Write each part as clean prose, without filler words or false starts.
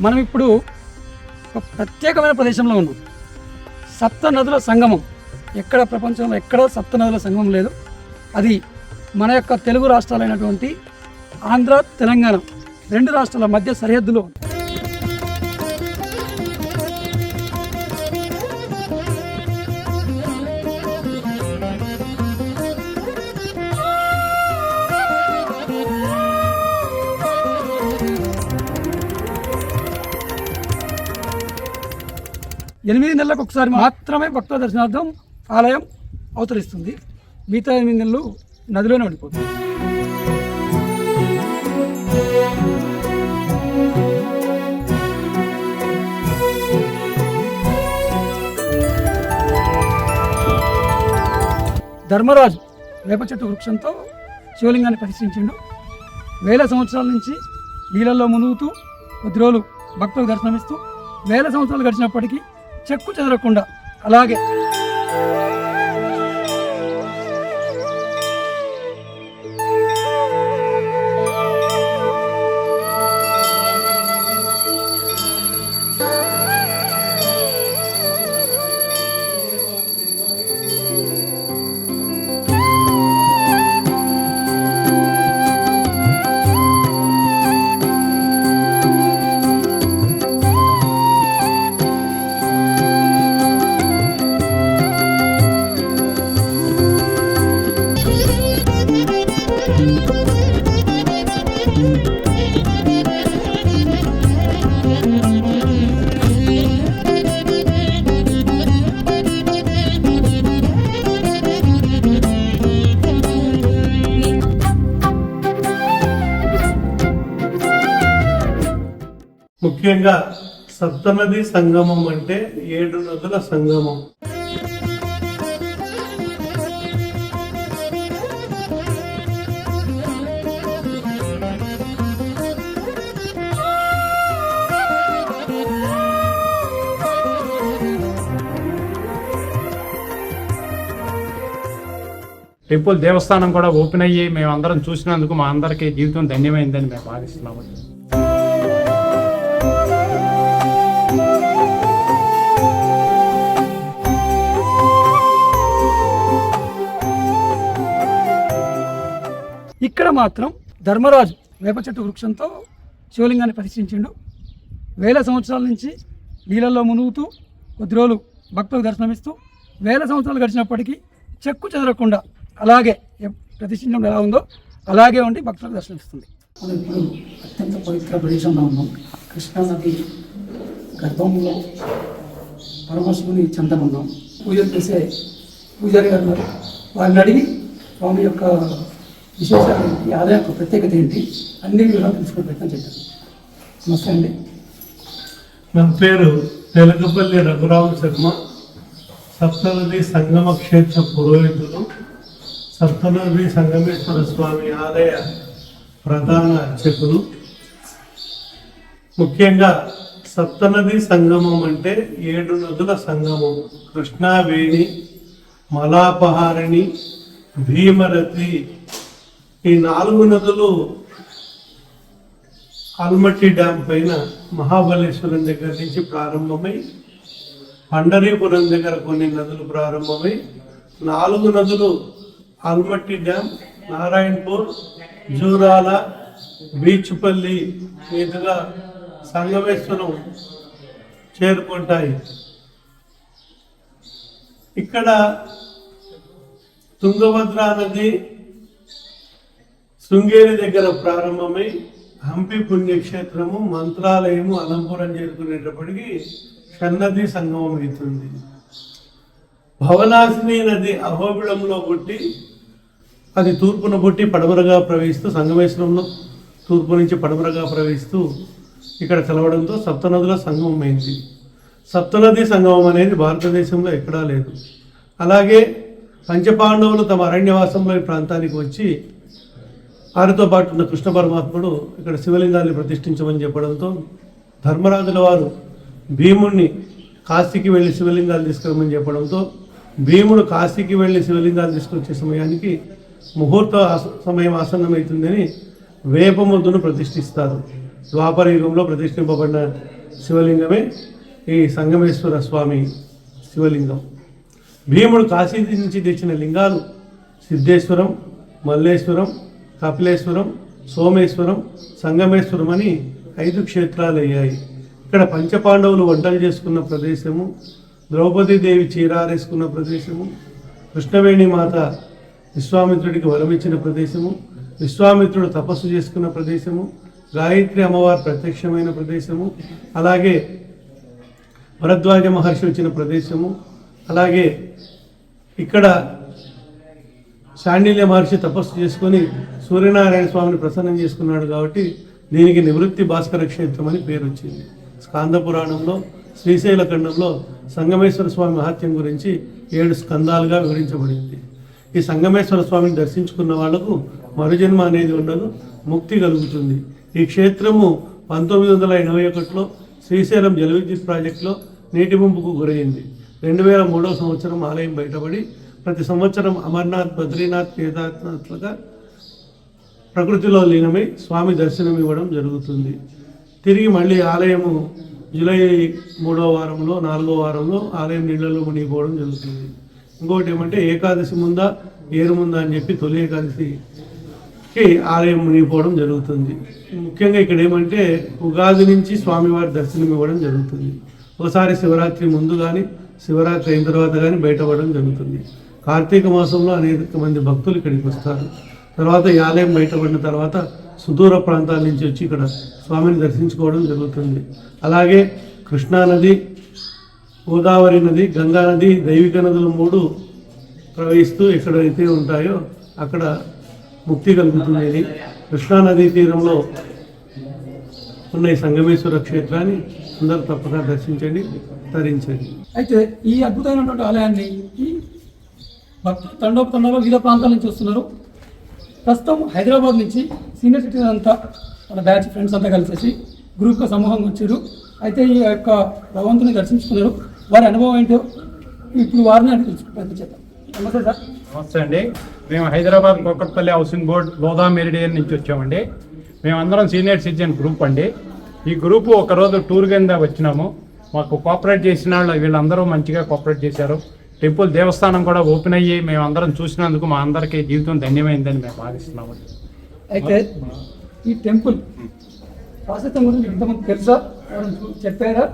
మనం ఇప్పుడు ఒక ప్రత్యేకమైన ప్రదేశంలో ఉన్నాం. సప్త నదుల సంగమం. ఎక్కడ ప్రపంచంలో ఎక్కడ సప్త నదుల సంగమం లేదు. అది మన యొక్క తెలుగు రాష్ట్రాలైనటువంటి ఆంధ్ర, తెలంగాణ రెండు రాష్ట్రాల మధ్య సరిహద్దులో ఉంది. ఎనిమిది నెలలకు ఒకసారి మాత్రమే భక్తుల దర్శనార్థం ఆలయం అవతరిస్తుంది. మిగతా 8 నెలలు నదిలోనే ఉండిపోతుంది. ధర్మరాజు వేప చెట్టు వృక్షంతో శివలింగాన్ని ప్రతిష్ఠించిండు. 1000 సంవత్సరాల నుంచి నీళ్ళల్లో మునుగుతూ కొద్ది రోజులు భక్తులకు దర్శనమిస్తూ 1000 సంవత్సరాలు గడిచినప్పటికీ చెక్కు చెదరకుండా అలాగే ముఖ్యంగా సప్తనది సంగమం అంటే 7 నదుల సంగమం. టెంపుల్ దేవస్థానం కూడా ఓపెన్ అయ్యి మేము అందరం చూసినందుకు మా అందరికీ జీవితం ధన్యమైందని మేము భావిస్తున్నాము. ఇక్కడ మాత్రం ధర్మరాజు వేప చెట్టు వృక్షంతో శివలింగాన్ని ప్రతిష్ఠించిండు. 1000 సంవత్సరాల నుంచి నీళ్ళల్లో మునుగుతూ కొద్ది రోజులు భక్తులకు దర్శనమిస్తూ 1000 సంవత్సరాలు గడిచినప్పటికీ చెక్కు చెదరకుండా అలాగే ప్రతిష్ఠించడం ఎలా ఉందో అలాగే ఉండి భక్తులకు దర్శనమిస్తుంది. మనం ఇప్పుడు అత్యంత పవిత్ర ప్రదేశంలో ఉన్నాం. కృష్ణానది గర్భంలో పరమశివుని చెంతన ఉన్నాం. పూజలు చేసే పూజారి గారు వారిని అడిగి స్వామి యొక్క విశేషాలు ఏంటి, ఆలయం యొక్క ప్రత్యేకత ఏంటి, అన్ని వివరాలు తెలుసుకునే ప్రయత్నం చేద్దాం. నమస్తే అండి. నా పేరు తెలకపల్లి రఘురామ శర్మ. సప్తనది సంగమ క్షేత్ర పురోహితులు, సప్తనది సంగమేశ్వర స్వామి ఆలయ ప్రధాన అర్చకులు. ముఖ్యంగా సప్తనది సంగమం అంటే 7 నదుల సంగమం. కృష్ణావేణి, మలాపహారిణి, భీమరతి, ఈ 4 నదులు ఆల్మట్టి డ్యామ్ పైన మహాబలేశ్వరం దగ్గర నుంచి ప్రారంభమై పండరీపురం దగ్గర కొన్ని నదులు ప్రారంభమై 4 నదులు ఆల్మట్టి డ్యామ్, నారాయణపూర్, జూరాల, బీచ్పల్లి మీదుగా సంగమేశ్వరం చేరుకుంటాయి. ఇక్కడ తుంగభద్రా నది శృంగేరి దగ్గర ప్రారంభమై హంపి పుణ్యక్షేత్రము, మంత్రాలయము, అలంపురం చేరుకునేటప్పటికి షన్నది సంగమం అవుతుంది. భవనాశిని నది అహోబిళంలో పుట్టి అది తూర్పున పుట్టి పడమరగా ప్రవహిస్తూ సంగమేశ్వరంలో తూర్పు నుంచి పడమరగా ప్రవహిస్తూ ఇక్కడ కలవడంతో సప్తనదుల సంగమం అయింది. సప్తనది సంగమం అనేది భారతదేశంలో ఎక్కడా లేదు. అలాగే పంచపాండవులు తమ అరణ్యవాసంలో ఈ ప్రాంతానికి వచ్చి వారితో పాటు ఉన్న కృష్ణ పరమాత్ముడు ఇక్కడ శివలింగాన్ని ప్రతిష్ఠించమని చెప్పడంతో ధర్మరాజుల వారు భీముడిని కాశీకి వెళ్ళి శివలింగాలు తీసుకురమని చెప్పడంతో భీముడు కాశీకి వెళ్ళి శివలింగాలు తీసుకొచ్చే సమయానికి ముహూర్త సమయం ఆసన్నమవుతుందని వేప ముద్దును ప్రతిష్ఠిస్తారు. ద్వాపర యుగంలో ప్రతిష్ఠింపబడిన శివలింగమే ఈ సంగమేశ్వర స్వామి శివలింగం. భీముడు కాశీ నుంచి తెచ్చిన లింగాలు సిద్ధేశ్వరం, మల్లేశ్వరం, కపిలేశ్వరం, సోమేశ్వరం, సంగమేశ్వరం అని 5 క్షేత్రాలు అయ్యాయి. ఇక్కడ పంచపాండవులు వంటలు చేసుకున్న ప్రదేశము, ద్రౌపదీదేవి చీరారేసుకున్న ప్రదేశము, కృష్ణవేణి మాత విశ్వామిత్రుడికి వరమిచ్చిన ప్రదేశము, విశ్వామిత్రుడు తపస్సు చేసుకున్న ప్రదేశము, గాయత్రి అమ్మవారు ప్రత్యక్షమైన ప్రదేశము, అలాగే భరద్వాజ మహర్షి వచ్చిన ప్రదేశము, అలాగే ఇక్కడ శాండిల్య మహర్షి తపస్సు చేసుకొని సూర్యనారాయణ స్వామిని ప్రసన్నం చేసుకున్నాడు కాబట్టి దీనికి నివృత్తి భాస్కర క్షేత్రం అని పేరు వచ్చింది. స్కాంద పురాణంలో శ్రీశైల ఖండంలో సంగమేశ్వర స్వామి మహత్యం గురించి 7 స్కందాలుగా వివరించబడింది. ఈ సంగమేశ్వర స్వామిని దర్శించుకున్న వాళ్లకు మరుజన్మ అనేది ఉండదు, ముక్తి కలుగుతుంది. ఈ క్షేత్రము 1981లో శ్రీశైలం జల విద్యుత్ ప్రాజెక్టులో నీటి ముంపుకు గురైంది. 2003 సంవత్సరం ఆలయం బయటపడి ప్రతి సంవత్సరం అమర్నాథ్, బద్రీనాథ్, కేదార్నాథ్లుగా ప్రకృతిలో లీనమై స్వామి దర్శనం ఇవ్వడం జరుగుతుంది. తిరిగి మళ్ళీ ఆలయము జూలై 3వ వారంలో 4వ వారంలో ఆలయం నీళ్లలో మునిగిపోవడం జరుగుతుంది. ఇంకోటి ఏమంటే ఏకాదశి ముందా ఏరు ముందా అని చెప్పి తొలి ఏకాదశికి ఆలయం మునిగిపోవడం జరుగుతుంది. ముఖ్యంగా ఇక్కడ ఏమంటే ఉగాది నుంచి స్వామివారి దర్శనం ఇవ్వడం జరుగుతుంది. ఒకసారి శివరాత్రి ముందు కానీ శివరాత్రి అయిన తర్వాత కానీ బయటపడడం జరుగుతుంది. కార్తీక మాసంలో అనేక మంది భక్తులు ఇక్కడికి వస్తారు. తర్వాత ఈ ఆలయం బయటపడిన తర్వాత సుదూర ప్రాంతాల నుంచి వచ్చి ఇక్కడ స్వామిని దర్శించుకోవడం జరుగుతుంది. అలాగే కృష్ణానది, గోదావరి నది, గంగా నది, దైవిక నదులు 3 ప్రవహిస్తూ ఎక్కడైతే ఉంటాయో అక్కడ ముక్తి కలుగుతుంది. కృష్ణానదీ తీరంలో ఉన్న ఈ సంగమేశ్వర క్షేత్రాన్ని అందరూ తప్పక దర్శించండి, తరించండి. అయితే ఈ అద్భుతమైనటువంటి ఆలయాన్ని ఈ భక్తులు తండోపతండాలో వివిధ ప్రాంతాల నుంచి వస్తున్నారు. ప్రస్తుతం హైదరాబాద్ నుంచి సీనియర్ సిటిజన్ అంతా వాళ్ళ బ్యాచ్ ఫ్రెండ్స్ అంతా కలిసేసి గ్రూప్గా సమూహంగా వచ్చారు. అయితే ఈ యొక్క భగవంతుని దర్శించుకున్నారు. వారి అనుభవం ఏంటో ఇప్పుడు వారిని అని తెలుసుకుంటారు. చేద్దాం. నమస్తే సార్. నమస్తే అండి. మేము హైదరాబాద్ కొక్కట్పల్లి హౌసింగ్ బోర్డ్ లోదా మెరిడియన్ నుంచి వచ్చామండి. మేమందరం సీనియర్ సిటిజన్ గ్రూప్ అండి. ఈ గ్రూపు ఒకరోజు టూర్ కింద వచ్చినాము. మాకు కోఆపరేట్ చేసిన వాళ్ళు వీళ్ళందరూ మంచిగా కోఆపరేట్ చేశారు. టెంపుల్ దేవస్థానం కూడా ఓపెన్ అయ్యి మేము అందరం చూసినందుకు మా అందరికీ జీవితం ధన్యమైందని మేము భావిస్తున్నాము. అయితే ఈ టెంపుల్ ప్రాశస్త్యం గురించి ఇంతమంది తెలుసా, చెప్పారా?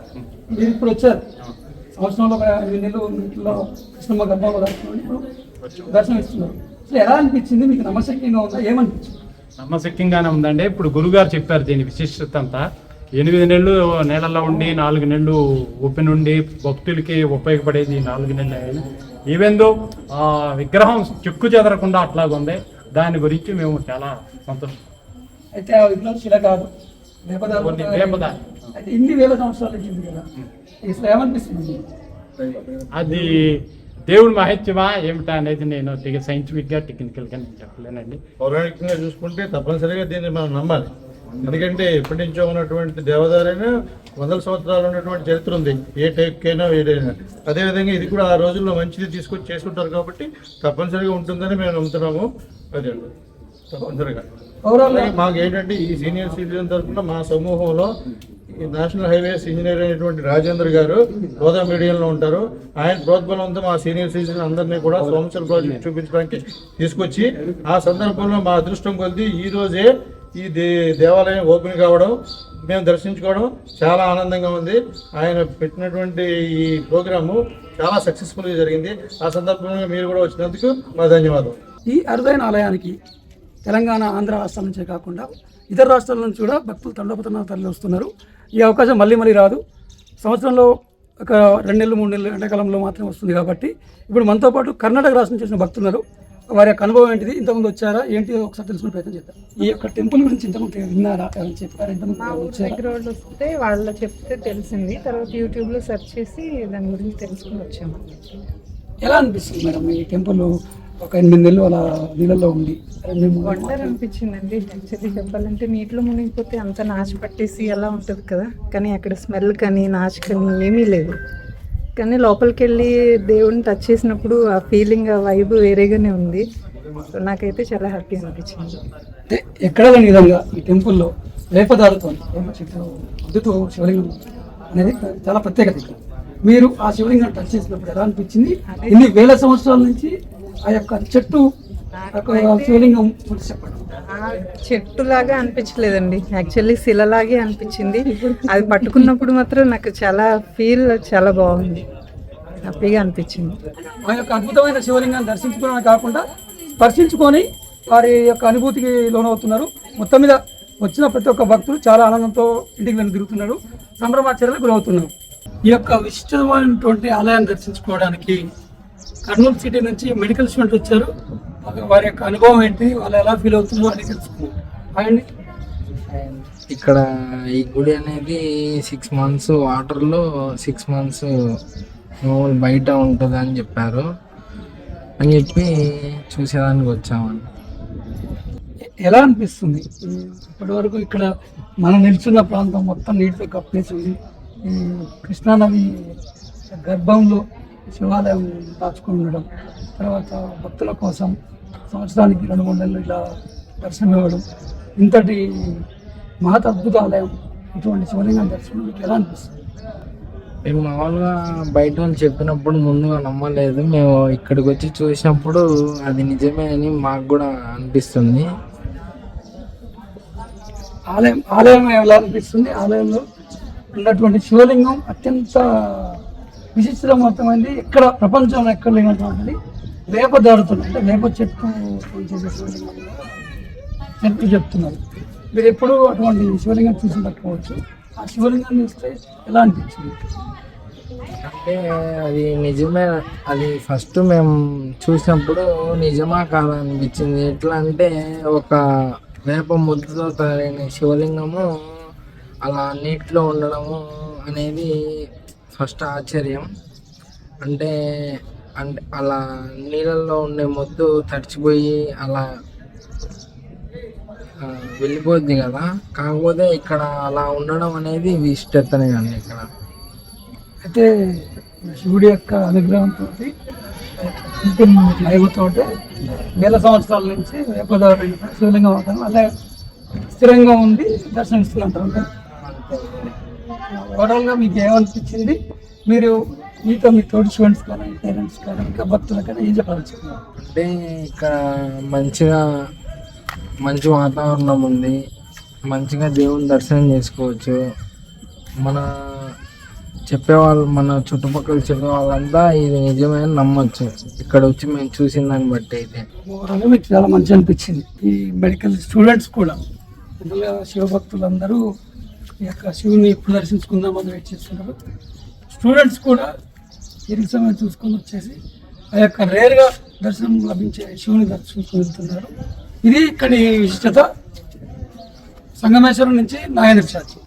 మీరు ఇప్పుడు వచ్చారు, సంవత్సరంలో 8 నెలలు కృష్ణమ్మ గర్భంలో దర్శనం ఇస్తున్నారు. అసలు ఎలా అనిపించింది మీకు? నమ్మశక్యంగా ఉందా? ఏమనిపించింది? నమ్మశక్యంగానే ఉందండి. ఇప్పుడు గురుగారు చెప్పారు దీని విశిష్టత అంతా. 8 నెలలు నేలల్లో ఉండి 4 నెలలు ఓపెన్ ఉండి భక్తులకి ఉపయోగపడేది 4 నెలలు. ఈవెందో విగ్రహం చెక్కు చెదరకుండా అట్లాగుంది. దాని గురించి మేము చాలా సంతోషం. అయితే ఆ విగ్రహం శిల కాదు, వేపద. అయితే ఇన్ని వేల సంవత్సరాల నుంచి కదా, అసలు ఏమనిపిస్తుంది? అది దేవుడి మహత్యమా ఏమిటా అనేది నేను సైంటిఫిక్గా టెక్నికల్గా నేను చెప్పలేనండి. పౌరాణికంగా చూసుకుంటే తప్పనిసరిగా దీన్ని మనం నమ్మాలి. ఎందుకంటే ఎప్పటి నుంచో ఉన్నటువంటి దేవదారైనా 100 సంవత్సరాలు ఉన్నటువంటి చరిత్ర ఉంది, ఏ టైప్కైనా ఏదైనా. అదేవిధంగా ఇది కూడా ఆ రోజుల్లో మంచిది తీసుకొచ్చి చేసుకుంటారు కాబట్టి తప్పనిసరిగా ఉంటుందని మేము నమ్ముతున్నాము. అదే తప్పనిసరిగా మాకు ఏంటంటే ఈ సీనియర్ సిటిజన్ తరఫున మా సమూహంలో ఈ నేషనల్ హైవేస్ ఇంజనీర్ అయినటువంటి రాజేంద్ర గారు లోదా మీడియంలో ఉంటారు. ఆయన ప్రోద్బలంతో మా సీనియర్ సిటిజన్ అందరినీ కూడా సోమశిల ప్రాజెక్ట్ చూపించడానికి తీసుకొచ్చి ఆ సందర్భంలో మా అదృష్టం కొద్ది ఈ రోజే ఈ దేవాలయం ఓపెన్ కావడం, మేము దర్శించుకోవడం చాలా ఆనందంగా ఉంది. ఆయన పెట్టినటువంటి ఈ ప్రోగ్రాము చాలా సక్సెస్ఫుల్గా జరిగింది. ఆ సందర్భంగా మీరు కూడా వచ్చినందుకు మా ధన్యవాదాలు. ఈ అరుదైన ఆలయానికి తెలంగాణ, ఆంధ్ర రాష్ట్రాల నుంచే కాకుండా ఇతర రాష్ట్రాల నుంచి కూడా భక్తులు తండోపతండాలు తరలి వస్తున్నారు. ఈ అవకాశం మళ్ళీ రాదు. సంవత్సరంలో ఒక 2 నెలలు 3 నెలలు ఎండాకాలంలో మాత్రమే వస్తుంది కాబట్టి ఇప్పుడు మనతో పాటు కర్ణాటక రాష్ట్రం నుంచి వచ్చిన భక్తులు ఉన్నారు. వారి యొక్క అనుభవం ఏంటిది, ఇంతకుముందు వచ్చారా ఏంటి ఒకసారి తెలుసుకునే ప్రయత్నం చేద్దాం. ఈ యొక్క టెంపుల్ గురించి ఇంతకుముందు విన్నారా, చెప్పారా? దగ్గర వాళ్ళు వస్తే వాళ్ళు చెప్తే తెలిసింది. తర్వాత యూట్యూబ్లో సెర్చ్ చేసి దాని గురించి తెలుసుకుని వచ్చాము. ఎలా అనిపిస్తుంది మేడం ఈ టెంపుల్ ఒక 8 నెలలు అలా నీళ్ళల్లో ఉంది? వండర్ అనిపించిందండి. యాక్చువల్లీ చెప్పాలంటే నీటిలో మునిగిపోతే అంత నాచు పట్టేసి అలా ఉంటుంది కదా, కానీ అక్కడ స్మెల్ కానీ నాచు కానీ ఏమీ లేదు. కానీ లోపలికి వెళ్ళి దేవుడిని టచ్ చేసినప్పుడు ఆ ఫీలింగ్, ఆ వైబ్ వేరేగానే ఉంది. సో నాకైతే చాలా హ్యాపీ అనిపించింది. అంటే ఎక్కడ లేని విధంగా ఈ టెంపుల్లో వేపదారుతో వేప చెట్టు అద్దుతో శివలింగం అనేది చాలా ప్రత్యేకత ఇక్కడ. మీరు ఆ శివలింగం టచ్ చేసినప్పుడు ఎలా అనిపించింది? ఇన్ని వేల సంవత్సరాల నుంచి ఆ యొక్క చెట్టు శివలింగం గురించి చెప్పండి. చెట్టులాగా అనిపించలేదండి, యాక్చువల్లీ శిలలాగే అనిపించింది. అది పట్టుకున్నప్పుడు మాత్రం నాకు చాలా బాగుంది, హ్యాపీగా అనిపించింది. ఆ యొక్క అద్భుతమైన శివలింగాన్ని దర్శించుకోవడమే కాకుండా స్పర్శించుకొని వారి యొక్క అనుభూతికి లోనవుతున్నారు. మొత్తం మీద వచ్చిన ప్రతి ఒక్క భక్తులు చాలా ఆనందంతో ఇంటికి వెళ్ళి తిరుగుతున్నారు, సంభ్రమాచరణకు గురవుతున్నారు. ఈ యొక్క విశిష్టమైనటువంటి ఆలయాన్ని దర్శించుకోవడానికి కర్నూలు సిటీ నుంచి మెడికల్ స్టూడెంట్ వచ్చారు. వారి యొక్క అనుభవం ఏంటి, వాళ్ళు ఎలా ఫీల్ అవుతున్నారో అని తెలుసుకున్నారు. అండ్ ఇక్కడ ఈ గుడి అనేది 6 months వాటర్లో 6 months బయట ఉంటుంది అని చెప్పారు, అని చెప్పి చూసేదానికి వచ్చామండి. ఎలా అనిపిస్తుంది? ఇప్పటి వరకు ఇక్కడ మనం నిల్చున్న ప్రాంతం మొత్తం నీటితో కప్పేసి ఉంది. ఈ కృష్ణానది గర్భంలో శివాలయం దాచుకుని ఉండడం, తర్వాత భక్తుల కోసం సంవత్సరానికి 2-3 నెలలు ఇలా దర్శనం ఇవ్వడం, ఇంతటి మహత్ అద్భుత ఆలయం, ఇటువంటి శివలింగం దర్శనం మీకు ఎలా అనిపిస్తుంది? మేము మామూలుగా బయట వాళ్ళు చెప్పినప్పుడు ముందుగా నమ్మలేదు, మేము ఇక్కడికి వచ్చి చూసినప్పుడు అది నిజమే అని మాకు కూడా అనిపిస్తుంది. ఆలయం ఎలా అనిపిస్తుంది? ఆలయంలో ఉన్నటువంటి శివలింగం అత్యంత విశిష్టమైనది, ఎక్కడ ప్రపంచంలో ఎక్కడ లేనటువంటిది వేపదారుతుంది, అంటే వేప చెట్టు చేసే శివలింగంగా చెట్టు చెప్తున్నారు. మీరు ఎప్పుడు అటువంటి శివలింగం చూసినట్టుకోవచ్చు. ఆ శివలింగాన్ని చూస్తే ఎలా అనిపించింది? అంటే అది నిజమే, అది ఫస్ట్ మేము చూసినప్పుడు నిజమా కాదా అనిపించింది. ఎట్లా అంటే ఒక వేప ముద్దతో తయారైన శివలింగము అలా నీటిలో ఉండడము అనేది ఫస్ట్ ఆశ్చర్యం. అంటే అంటే అలా నీళ్ళల్లో ఉండే మొద్దు తడిచిపోయి అలా వెళ్ళిపోద్ది కదా, కాకపోతే ఇక్కడ అలా ఉండడం అనేది విశిష్టతనే అండి. ఇక్కడ అయితే శివుడి యొక్క అనుగ్రహంతో మహిమతో వేల సంవత్సరాల నుంచి వేపదారు శివలింగం అవడం అలా స్థిరంగా ఉండి దర్శనమిస్తున్నట్టు. ఓవరాల్గా మీకు ఏమనిపించింది? మీరు మీతో మీ తోటి స్టూడెంట్స్ కానీ పేరెంట్స్ కానీ ఇంకా భక్తులు కానీ ఏం చెప్పాల్సింది? అంటే ఇక్కడ మంచి వాతావరణం ఉంది, మంచిగా దేవుని దర్శనం చేసుకోవచ్చు. మన చుట్టుపక్కల చెప్పే వాళ్ళంతా ఇది నిజమే నమ్మొచ్చు ఇక్కడ వచ్చి మేము చూసిన దాన్ని బట్టి. అయితే ఓవరాల్గా మీకు చాలా మంచి అనిపించింది. ఈ మెడికల్ స్టూడెంట్స్ కూడా అందులో శివభక్తులందరూ ఈ యొక్క శివుని ఎప్పుడు దర్శించుకుందామని వెయిట్ చేస్తున్నారు. స్టూడెంట్స్ కూడా తీరిక సమయం చూసుకొని వచ్చేసి ఆ యొక్క రేర్గా దర్శనం లభించే శివుని దర్శించుకుని వెళ్తున్నారు. ఇది ఇక్కడి విశిష్టత. సంగమేశ్వరం నుంచి నాగేంద్ర చాచి.